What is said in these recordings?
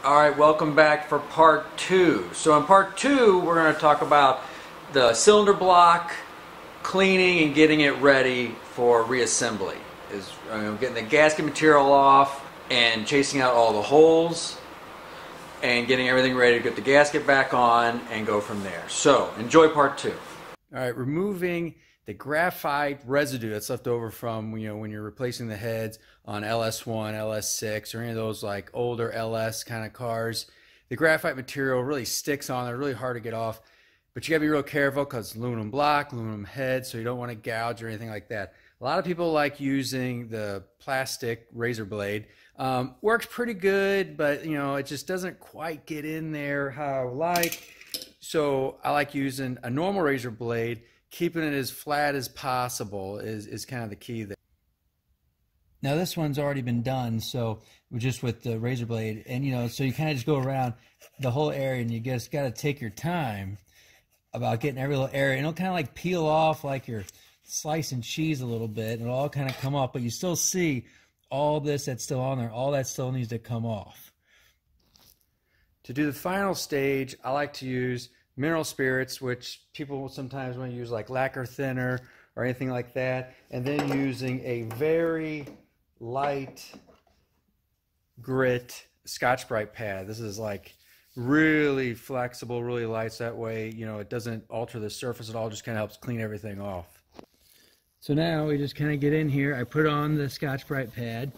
Alright, welcome back for part 2. So in part 2 we're going to talk about the cylinder block, cleaning and getting it ready for reassembly. Is getting the gasket material off and chasing out all the holes and getting everything ready to get the gasket back on and go from there. So enjoy part 2. Alright, removing the graphite residue that's left over from when you're replacing the heads on LS1, LS6, or any of those like older LS kind of cars. The graphite material really sticks on there, really hard to get off. But you gotta be real careful because it's aluminum block, aluminum head, so you don't want to gouge or anything like that. A lot of people like using the plastic razor blade. Works pretty good, but it just doesn't quite get in there how I like. So I like using a normal razor blade. Keeping it as flat as possible is kind of the key there. Now this one's already been done, so just with the razor blade, and so you kind of just go around the whole area, and you just got to take your time about getting every little area, and it'll kind of like peel off like you're slicing cheese a little bit, and it'll all kind of come off, but you still see all this that's still on there. All that still needs to come off. To do the final stage, I like to use mineral spirits, which people sometimes want to use like lacquer thinner or anything like that, and then using a very light grit Scotch-Brite pad. This is like really flexible, really light, so that way it doesn't alter the surface at all, just kind of helps clean everything off. So now we just kind of get in here. I put on the Scotch-Brite pad,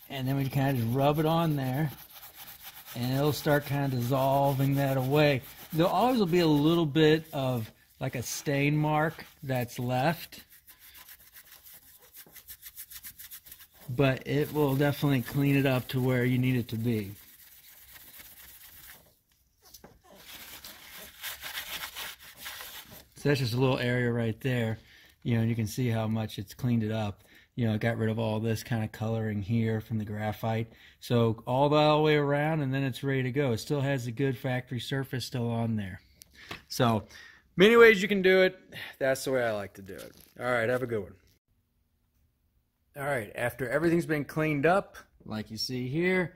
and then we kind of just rub it on there, and it'll start kind of dissolving that away. There always will be a little bit of like a stain mark that's left, but it will definitely clean it up to where you need it to be. So that's just a little area right there, and you can see how much it's cleaned it up. It got rid of all this kind of coloring here from the graphite. So all the way around, and then it's ready to go. It still has a good factory surface still on there. So many ways you can do it. That's the way I like to do it. All right, have a good one. All right, after everything's been cleaned up, like you see here,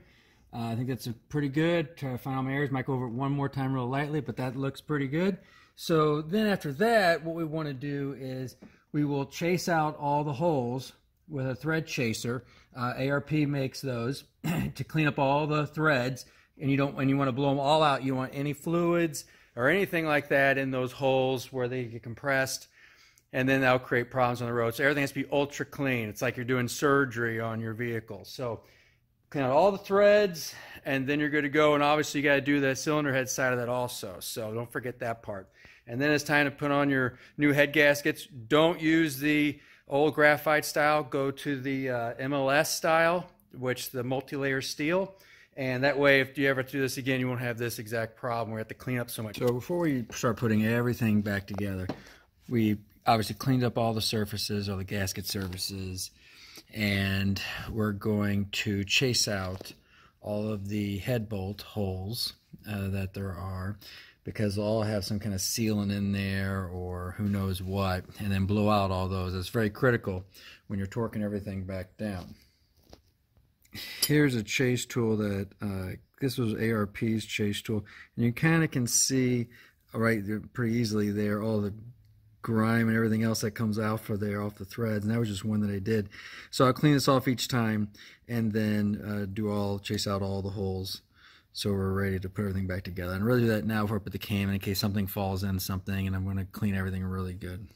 I think that's pretty good. Try to find all my areas. Might go over it one more time real lightly, but that looks pretty good. So then after that, what we want to do is we will chase out all the holes with a thread chaser. ARP makes those to clean up all the threads, and you want to blow them all out. You don't want any fluids or anything like that in those holes where they get compressed, and then that'll create problems on the road. So everything has to be ultra clean. It's like you're doing surgery on your vehicle. So clean out all the threads, and then you're good to go. And obviously you got to do the cylinder head side of that also, so don't forget that part. And then it's time to put on your new head gaskets. Don't use the old graphite style. Go to the MLS style, which the multi-layer steel. And that way, if you ever do this again, you won't have this exact problem where you have to clean up so much. So before we start putting everything back together, we obviously cleaned up all the surfaces, all the gasket surfaces, and we're going to chase out all of the head bolt holes that there are, because they'll all have some kind of sealant in there or who knows what, and then blow out all those. It's very critical when you're torquing everything back down. Here's a chase tool that, this was ARP's chase tool, and you kind of can see right there pretty easily there all the grime and everything else that comes out for there off the threads, and that was just one that I did. So I'll clean this off each time and then chase out all the holes. So we're ready to put everything back together. And really do that now before I put the cam in case something falls in something, and I'm going to clean everything really good.